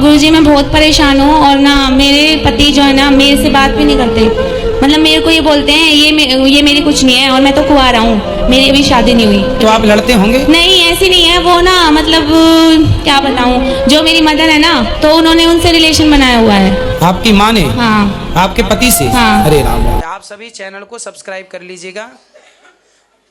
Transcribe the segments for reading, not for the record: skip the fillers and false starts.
गुरुजी मैं बहुत परेशान हूँ और ना मेरे पति जो है ना मेरे से बात भी नहीं करते। मतलब मेरे को ये बोलते हैं ये मेरी कुछ नहीं है और मैं तो कुंवारा हूँ, मेरी अभी शादी नहीं हुई। तो आप लड़ते होंगे? नहीं ऐसी नहीं है वो ना, मतलब क्या बताऊँ, जो मेरी मदर है ना तो उन्होंने उनसे रिलेशन बनाया हुआ है। आपकी माँ ने? हाँ। आपके पति से? हाँ। अरे राम। आप सभी चैनल को सब्सक्राइब कर लीजिएगा,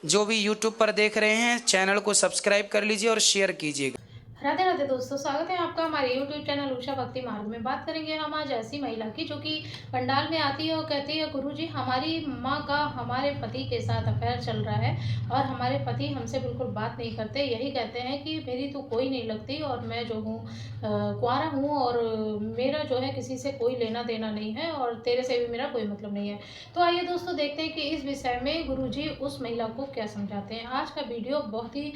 जो भी यूट्यूब पर देख रहे हैं चैनल को सब्सक्राइब कर लीजिए और शेयर कीजिएगा। राधे राधे दोस्तों, स्वागत है आपका हमारे YouTube चैनल उषा भक्ति मार्ग में। बात करेंगे हम आज ऐसी महिला की जो कि पंडाल में आती है और कहती है गुरुजी हमारी माँ का हमारे पति के साथ अफेयर चल रहा है और हमारे पति हमसे बिल्कुल बात नहीं करते। यही कहते हैं कि मेरी तो कोई नहीं लगती और मैं जो हूँ कुंवारा हूँ और मेरा जो है किसी से कोई लेना देना नहीं है और तेरे से भी मेरा कोई मतलब नहीं है। तो आइए दोस्तों देखते हैं कि इस विषय में गुरुजी उस महिला को क्या समझाते हैं। आज का वीडियो बहुत ही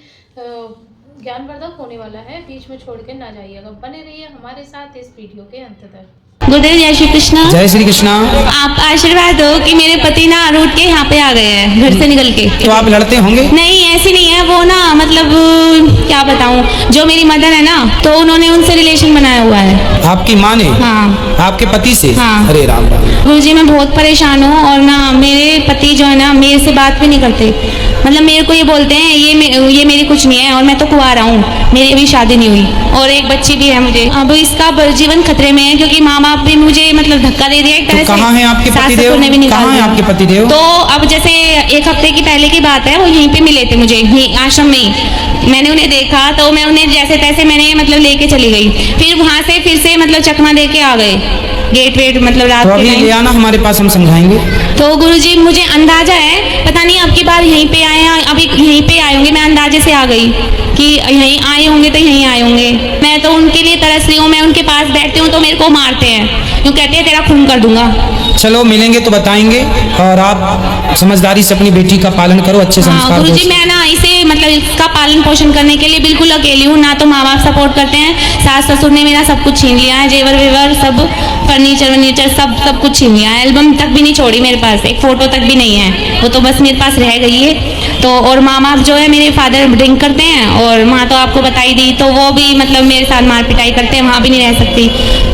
ज्ञानवर्धक होने वाला है, बीच में छोड़ के ना जाइएगा, बने रहिए हमारे साथ इस वीडियो के अंत तक। गुरुदेव जय श्री कृष्णा। जय श्री कृष्णा। आप आशीर्वाद दो कि मेरे पति ना रूठ के यहाँ पे आ गए हैं घर से निकल के। तो आप लड़ते होंगे? नहीं ऐसी नहीं है वो ना, मतलब क्या बताऊँ, जो मेरी मदर है ना तो उन्होंने उनसे रिलेशन बनाया हुआ है। आपकी माँ ने? हाँ। आपके पति से? हाँ। अरे राम। गुरुजी मैं बहुत परेशान हूँ और ना मेरे पति जो है ना मेरे से बात भी नहीं करते। मतलब मेरे को ये बोलते हैं ये मेरी कुछ नहीं है और मैं तो कुंवारा हूँ, मेरी अभी शादी नहीं हुई और एक बच्ची भी है मुझे। अब इसका जीवन खतरे में है क्योंकि माँ बाप भी मुझे मतलब धक्का दे दिया एक तरह से। कहाँ है आपके पतिदेव? कहाँ है आपके पतिदेव? तो अब जैसे एक हफ्ते की पहले की बात है, वो यहीं पे मिले थे मुझे, यहीं आश्रम में ही। मैंने उन्हें देखा तो मैं उन्हें जैसे तैसे मैंने मतलब लेके चली गई, फिर वहाँ से फिर से मतलब चकमा दे के आ गए, गेट वेट मतलब रात के टाइम। ले आना हमारे पास, हम समझाएंगे। तो गुरुजी मुझे अंदाजा है, पता नहीं अब की बार यहीं पे आए हैं, अभी यहीं पे आए होंगे, मैं अंदाजे से आ गई कि यहीं आए होंगे तो यहीं आए होंगे। मैं तो उनके लिए तरस रही हूँ, मैं उनके पास बैठती हूँ तो मेरे को मारते हैं, क्यों कहते हैं तेरा खून कर दूंगा। चलो मिलेंगे तो बताएंगे, और आप समझदारी से अपनी बेटी का पालन करो, अच्छे संस्कार। गुरुजी मैं ना इसे मतलब इसका पालन पोषण करने के लिए बिल्कुल अकेली हूँ, ना तो माँ बाप सपोर्ट करते हैं, सास ससुर ने मेरा सब कुछ छीन लिया है, जेवर वेवर सब, फर्नीचर सब कुछ छीन लिया है। एल्बम तक भी नहीं छोड़ी मेरे पास, एक फोटो तक भी नहीं है, वो तो बस मेरे पास रह गई है। तो और माँ बाप जो है मेरे फादर ड्रिंक करते हैं और माँ तो आपको बताई दी, तो वो भी मतलब मेरे साथ मार पिटाई करते हैं, वहाँ भी नहीं रह सकती।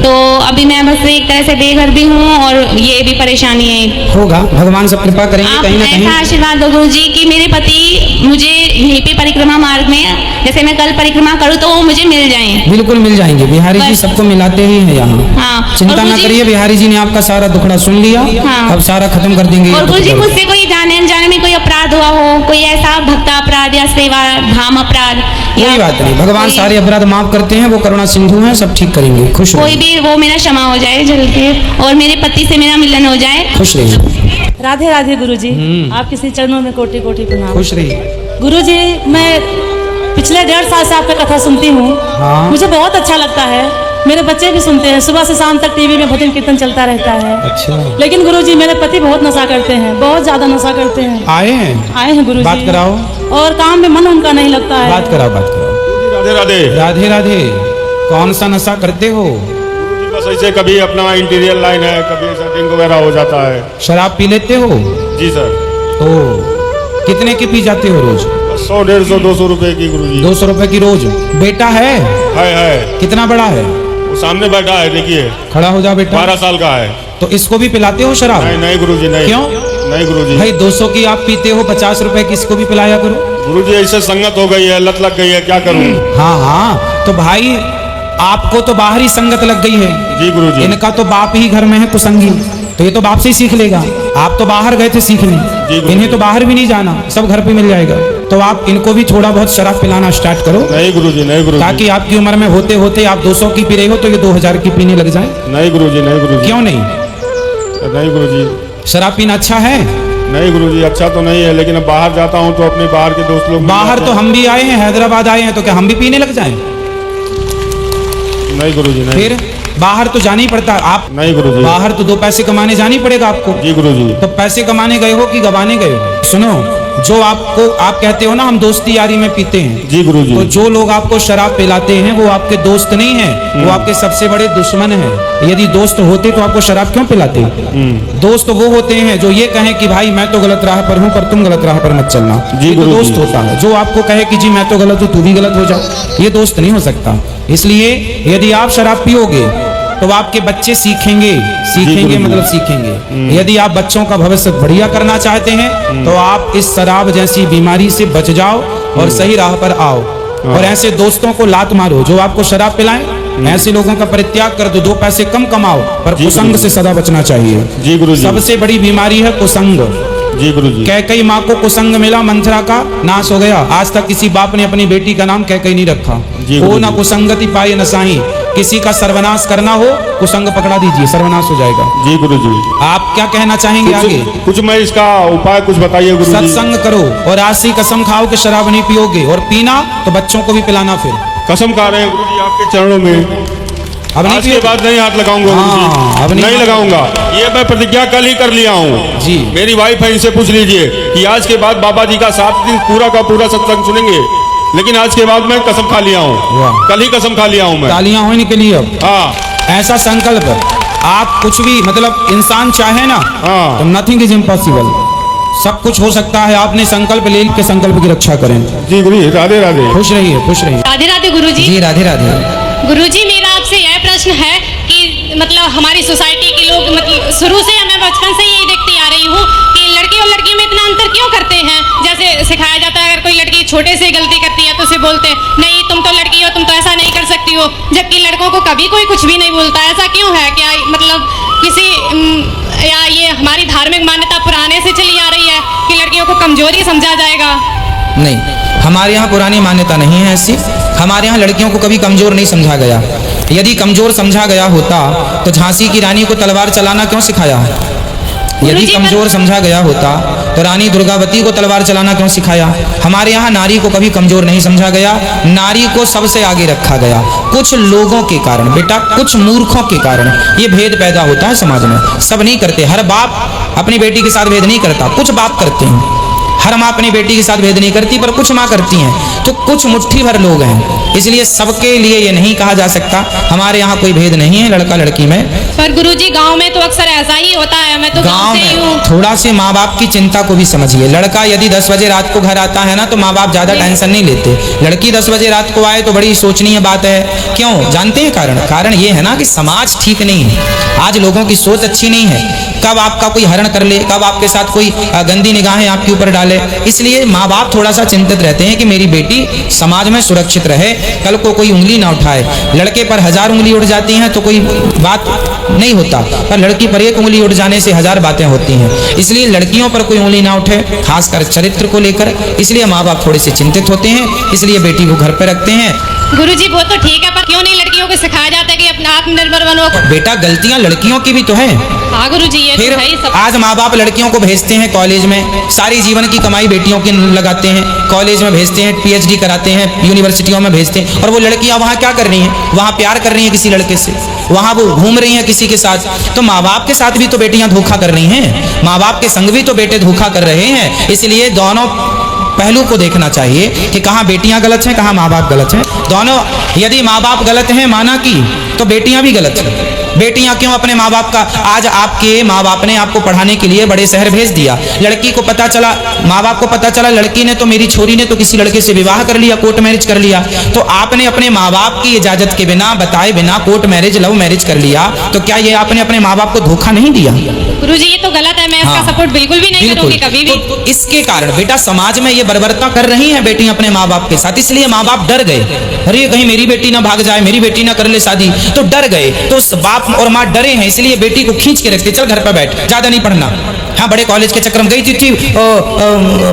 तो अभी मैं बस एक तरह से बेघर भी हूँ और ये भी परेशानी है। होगा, भगवान सब कृपा करेंगे कहीं ना कहीं। ऐसा आशीर्वाद दो गुरुजी कि मेरे पति मुझे यहीं पे परिक्रमा मार्ग में, जैसे मैं कल परिक्रमा करूँ तो वो मुझे मिल जाएं। बिल्कुल मिल जाएंगे, बिहारी जी सबको मिलाते ही हैं यहाँ। हाँ। चिंता ना करिए, बिहारी जी ने आपका सारा दुखड़ा सुन लिया। हाँ। अब सारा खत्म कर देंगे। और गुरुजी मुझसे कोई जाने अनजाने में कोई अपराध हुआ हो, कोई ऐसा भक्त अपराध या सेवा धाम अपराध, कोई बात नहीं, भगवान सारे अपराध माफ करते हैं, वो करुणा सिंधु हैं, सब ठीक करेंगे। खुश कोई भी वो मेरा क्षमा हो जाए जल के और मेरे पति से मेरा मिलन हो जाए। खुश रहिए। राधे राधे गुरुजी, आपके श्री चरणों में कोटि कोटि प्रणाम। खुश रहिए। गुरुजी मैं पिछले 1.5 साल से आपका कथा सुनती हूँ। हाँ। मुझे बहुत अच्छा लगता है, मेरे बच्चे भी सुनते हैं, सुबह से शाम तक टीवी में भजन कीर्तन चलता रहता है। अच्छा। लेकिन गुरुजी मेरे पति बहुत नशा करते हैं, बहुत ज्यादा नशा करते हैं। आए हैं गुरुजी, बात कराओ। और काम में मन उनका नहीं लगता है। बात कराओ। राधे राधे। राधे राधे। कौन सा नशा करते हो? बस ऐसे कभी अपना इंटीरियर लाइन है, कभी सेटिंग वगैरह हो जाता है। शराब पी लेते हो? जी सर। तो कितने की पी जाते हो रोज? 100, 150, 200 रुपए की गुरुजी। 200 रुपए की रोज। बेटा है? है। कितना बड़ा है? वो सामने बैठा है, देखिए। खड़ा हो जाओ बेटा। 12 साल का है। तो इसको भी पिलाते हो शराब? नहीं गुरुजी, नहीं। क्यों? नहीं गुरुजी। भाई 200 की आप पीते हो, 50 रुपए की इसको भी पिलाया करो। गुरुजी ऐसे संगत हो गई है, लत लग गई है, क्या करूं? हाँ, तो भाई आपको तो बाहरी संगत लग गई है। जी गुरुजी। इनका तो बाप ही घर में है कुसंगी, तो ये तो बाप से ही सीख लेगा। आप तो बाहर गए थे सीखने, इन्हें तो बाहर भी नहीं जाना, सब घर पे मिल जाएगा। तो आप इनको भी थोड़ा बहुत शराब पिलाना स्टार्ट करो। नहीं गुरुजी, नहीं गुरुजी। ताकि आपकी उम्र में होते होते आप 200 की पी रहे हो तो ये 2000 की पीने लग जाए। नहीं गुरुजी, नहीं गुरुजी। क्यों नहीं? नहीं गुरुजी। शराब पीना अच्छा है? नहीं गुरुजी, अच्छा तो नहीं है, लेकिन अब बाहर जाता हूँ तो अपने बाहर के दोस्त लोग। बाहर तो हम भी आए हैं, हैदराबाद आए हैं, तो क्या हम भी पीने लग जाएं? नहीं गुरुजी, नहीं। फिर बाहर तो जाना ही पड़ता है। आप नहीं गुरुजी। बाहर तो 2 पैसे कमाने जाना ही पड़ेगा आपको। जी गुरुजी। तो पैसे कमाने गए हो कि गवाने गए हो? सुनो, जो आपको आप कहते हो ना हम दोस्ती यारी में पीते हैं। जी गुरुजी। तो जो लोग आपको शराब पिलाते हैं वो आपके दोस्त नहीं है, वो आपके सबसे बड़े दुश्मन है। यदि दोस्त होते तो आपको शराब क्यों पिलाते? दोस्त वो होते हैं जो ये कहें कि भाई मैं तो गलत राह पर हूँ पर तुम गलत राह पर मत चलना। जी ये तो गुरुजी। दोस्त होता है। जो आपको कहे कि जी मैं तो गलत हूँ तू भी गलत हो जा, ये दोस्त नहीं हो सकता। इसलिए यदि आप शराब पियोगे तो आपके बच्चे सीखेंगे मतलब सीखेंगे। यदि आप बच्चों का भविष्य बढ़िया करना चाहते हैं तो आप इस शराब जैसी बीमारी से बच जाओ और सही राह पर आओ। और ऐसे दोस्तों को लात मारो जो आपको शराब पिलाएं, ऐसे लोगों का परित्याग कर दो। 2 पैसे कम कमाओ पर कुसंग से सदा बचना चाहिए। जी गुरु जी। सबसे बड़ी बीमारी है कुसंग। जी गुरु जी। कैकई माँ को कुसंग मिला, मंथरा का नाश हो गया। आज तक किसी बाप ने अपनी बेटी का नाम कैकई नहीं रखा। वो ना कुसंगति पाए न साई। किसी का सर्वनाश करना हो कुसंग पकड़ा दीजिए, सर्वनाश हो जाएगा। जी गुरु जी। आप क्या कहना चाहेंगे आगे? कुछ मैं इसका उपाय कुछ बताइए गुरु जी। सत्संग करो और आज से कसम खाओ कि शराब नहीं पियोगे, और पीना तो बच्चों को भी पिलाना। फिर कसम खा रहे हैं गुरु जी आपके चरणों में। अब नहीं आज के बाद नहीं हाथ लगाऊंगा गुरु जी। अब नहीं लगाऊंगा। ये मैं प्रतिज्ञा कल ही कर लिया हूँ जी। मेरी वाइफ है, इनसे पूछ लीजिए कि आज के बाद बाबा जी का 7 दिन पूरा का पूरा सत्संग सुनेंगे। लेकिन आज के बाद मैं कसम खा लिया हूँ, कल ही कसम खा लिया हूँ मैं। तालियां होने के लिए अब हाँ ऐसा संकल्प, आप कुछ भी मतलब इंसान चाहे ना तो नथिंग इज इम्पॉसिबल, सब कुछ हो सकता है। आपने संकल्प ले के संकल्प की रक्षा करें। जी गुरु जी। राधे राधे। खुश रहिए, खुश रहिए। राधे राधे गुरुजी। जी राधे राधे। गुरुजी मेरा आपसे यह प्रश्न है कि मतलब हमारी सोसाइटी के लोग मतलब शुरू से मैं बचपन से यही देखती आ रही हूँ कि लड़के और लड़की में इतना अंतर क्यों करते हैं। जैसे सिखाया जाता है अगर कोई लड़की छोटे से गलती करती है तो उसे बोलते हैं नहीं तुम तो लड़की हो, तुम तो ऐसा नहीं कर सकती हो, जबकि लड़कों को कभी कोई कुछ भी नहीं बोलता। ऐसा क्यों है? क्या मतलब किसी या ये हमारी धार्मिक मान्यता पुराने से चली आ रही है कि लड़कियों को कमजोरी समझा जाएगा? नहीं, हमारे यहाँ पुरानी मान्यता नहीं है ऐसी। हमारे यहाँ लड़कियों को कभी कमजोर नहीं समझा गया। यदि कमजोर समझा गया होता तो झांसी की रानी को तलवार चलाना क्यों सिखाया? यदि कमजोर समझा गया होता तो रानी दुर्गावती को तलवार चलाना क्यों सिखाया? हमारे यहाँ नारी को कभी कमजोर नहीं समझा गया, नारी को सबसे आगे रखा गया। कुछ लोगों के कारण बेटा, कुछ मूर्खों के कारण ये भेद पैदा होता है समाज में। सब नहीं करते, हर बाप अपनी बेटी के साथ भेद नहीं करता, कुछ बाप करते हैं। हर माँ अपनी बेटी के साथ भेद नहीं करती पर कुछ माँ करती हैं। तो कुछ मुट्ठी भर लोग हैं, इसलिए सबके लिए ये नहीं कहा जा सकता। हमारे यहाँ कोई भेद नहीं है लड़का लड़की में। पर गुरुजी गांव में तो अक्सर ऐसा ही होता है। मैं तो गांव से ही हूँ। थोड़ा से माँ बाप की चिंता को भी समझिए। लड़का यदि 10 बजे रात को घर आता है ना तो माँ बाप ज्यादा टेंशन नहीं लेते। लड़की 10 बजे रात को आए तो बड़ी सोचनीय बात है। क्यों जानते हैं कारण ये है ना कि समाज ठीक नहीं है। आज लोगों की सोच अच्छी नहीं है। कब आपका कोई हरण कर ले, कब आपके साथ कोई गंदी निगाहें आपके ऊपर डाले। इसलिए माँ बाप थोड़ा सा चिंतित रहते हैं कि मेरी बेटी समाज में सुरक्षित रहे, कल को कोई उंगली ना उठाए। लड़के पर 1000 उंगली उठ जाती हैं तो कोई बात नहीं होता, पर लड़की पर 1 उंगली उठ जाने से 1000 बातें होती हैं। इसलिए लड़कियों पर कोई उंगली ना उठे, खासकर चरित्र को लेकर। इसलिए माँ बाप थोड़े से चिंतित होते हैं, इसलिए बेटी को घर पर रखते हैं। गुरुजी वो तो ठीक है, पर क्यों नहीं लड़कियों को सिखाया जाता है कि अपना आत्मनिर्भर बनो? बेटा गलतियां लड़कियों की भी तो है। हाँ गुरुजी ये फिर तो है ही सब। आज माँ बाप लड़कियों को भेजते हैं कॉलेज में, सारी जीवन की कमाई बेटियों की लगाते हैं, कॉलेज में भेजते हैं, PhD कराते हैं, यूनिवर्सिटियों में भेजते हैं। और वो लड़कियां वहाँ क्या कर रही हैं? वहाँ प्यार कर रही हैं किसी लड़के से, वहाँ वो घूम रही हैं किसी के साथ। तो माँ बाप के साथ भी तो बेटियां धोखा कर रही हैं, माँ बाप के संग भी तो बेटे धोखा कर रहे हैं। इसलिए दोनों पहलू को देखना चाहिए कि कहाँ बेटियां गलत हैं, कहाँ माँ बाप गलत हैं। दोनों, यदि माँ बाप गलत हैं माना कि, तो बेटियां भी गलत हैं। बेटियां क्यों अपने माँ बाप का, आज आपके माँ बाप ने आपको पढ़ाने के लिए बड़े शहर भेज दिया, लड़की को पता चला, माँ बाप को पता चला लड़की ने तो, मेरी छोरी ने तो किसी लड़के से विवाह कर लिया, कोर्ट मैरिज कर लिया। तो आपने अपने माँ बाप की इजाजत के बिना, बताए बिना कोर्ट मैरिज, लव मैरिज कर लिया। तो क्या ये आपने अपने माँ बाप को धोखा नहीं दिया? गुरुजी ये तो गलत है, मैं इसका सपोर्ट बिल्कुल भी नहीं करूंगी कभी भी। तो इसके कारण बेटा समाज में ये बर्बरता कर रही हैं बेटियां अपने माँ बाप के साथ, इसलिए माँ बाप डर गए। अरे कहीं मेरी बेटी ना भाग जाए, मेरी बेटी ना कर ले शादी, तो डर गए। तो बाप और माँ डरे हैं, इसलिए बेटी को खींच के रखते, चल घर पर बैठ, ज्यादा नहीं पढ़ना। हाँ बड़े कॉलेज के चक्कर में गई थी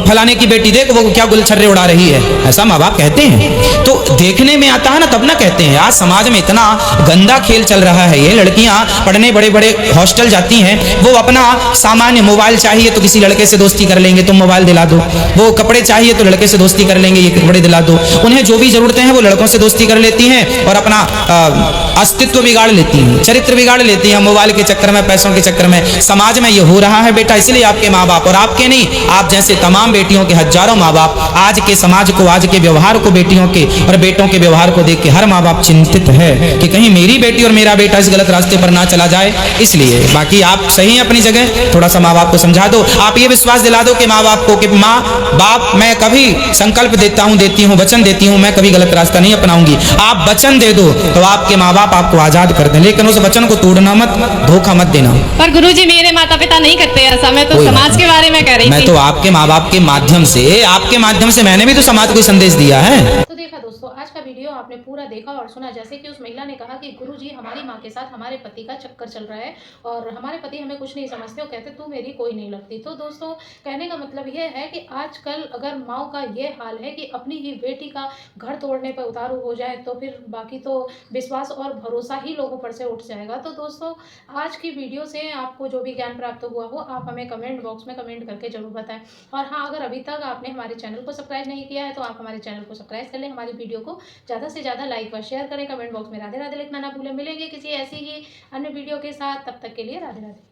फलाने की बेटी, देख वो क्या गुलछर्रे उड़ा रही है, ऐसा माँ बाप कहते हैं। तो देखने में आता है ना तब ना कहते हैं। आज समाज में इतना गंदा खेल चल रहा है। ये लड़कियां पढ़ने बड़े बड़े हॉस्टल जाती हैं, वो अपना सामान्य मोबाइल चाहिए तो किसी लड़के से दोस्ती कर लेंगे, तुम मोबाइल दिला दो। वो कपड़े चाहिए तो लड़के से दोस्ती कर लेंगे, ये कपड़े दिला दो। उन्हें जो भी जरूरतें हैं वो लड़कों से दोस्ती कर लेती हैं और अपना अस्तित्व बिगाड़ लेती हैं, चरित्र बिगाड़ लेती हैं मोबाइल के चक्कर में, पैसों के चक्कर में। समाज में ये हो रहा है बेटा। इसलिए आपके माँ बाप, और आपके नहीं, आप जैसे तमाम बेटियों के हजारों माँ बाप आज के समाज को, आज के व्यवहार को, बेटियों के और बेटों के व्यवहार को देख के हर माँ बाप चिंतित है कि कहीं मेरी बेटी और मेरा बेटा इस गलत रास्ते पर ना चला जाए। इसलिए बाकी आप सही हैं। अपनी जगह, थोड़ा सा माँ बाप को समझा दो। आप ये विश्वास दिला दो कि माँ बाप को कि माँ बाप मैं कभी संकल्प देती हूँ वचन देती हूँ, मैं कभी गलत रास्ता नहीं अपनाऊंगी। आप वचन दे दो तो आपके माँ बाप आपको आजाद कर दें, लेकिन उस वचन को तोड़ना मत, धोखा मत देना। पर गुरुजी मेरे माता पिता नहीं करते ऐसा, मैं तो कोई समाज बात के बारे में कह रही मैं थी। तो आपके माँ बाप के माध्यम से, आपके माध्यम से मैंने भी तो समाज को संदेश दिया है। तो देखा दोस्तों, आज का वीडियो आपने पूरा देखा और सुना। जैसे कि उस महिला ने कहा कि गुरुजी हमारी माँ के साथ हमारे पति का चक्कर चल रहा है और हमारे पति हमें कुछ नहीं समझते, वो कहते तू मेरी कोई नहीं लगती। तो दोस्तों कहने का मतलब यह है कि आजकल अगर माँ का ये हाल है कि अपनी ही बेटी का घर तोड़ने पर उतारू हो जाए तो फिर बाकी तो विश्वास और भरोसा ही लोगों पर से उठ जाएगा। तो दोस्तों आज की वीडियो से आपको जो भी ज्ञान प्राप्त हुआ हो आप हमें कमेंट बॉक्स में कमेंट करके जरूर बताएं। और हाँ, अगर अभी तक आपने हमारे चैनल को सब्सक्राइब नहीं किया है तो आप हमारे चैनल को सब्सक्राइब कर लें, हमारी वीडियो को ज़्यादा से ज़्यादा लाइक व शेयर करें, कमेंट बॉक्स में राधे राधे लिखना ना भूलें। मिलेंगे किसी ऐसी ही अन्य वीडियो के साथ, तब तक के लिए राधे राधे।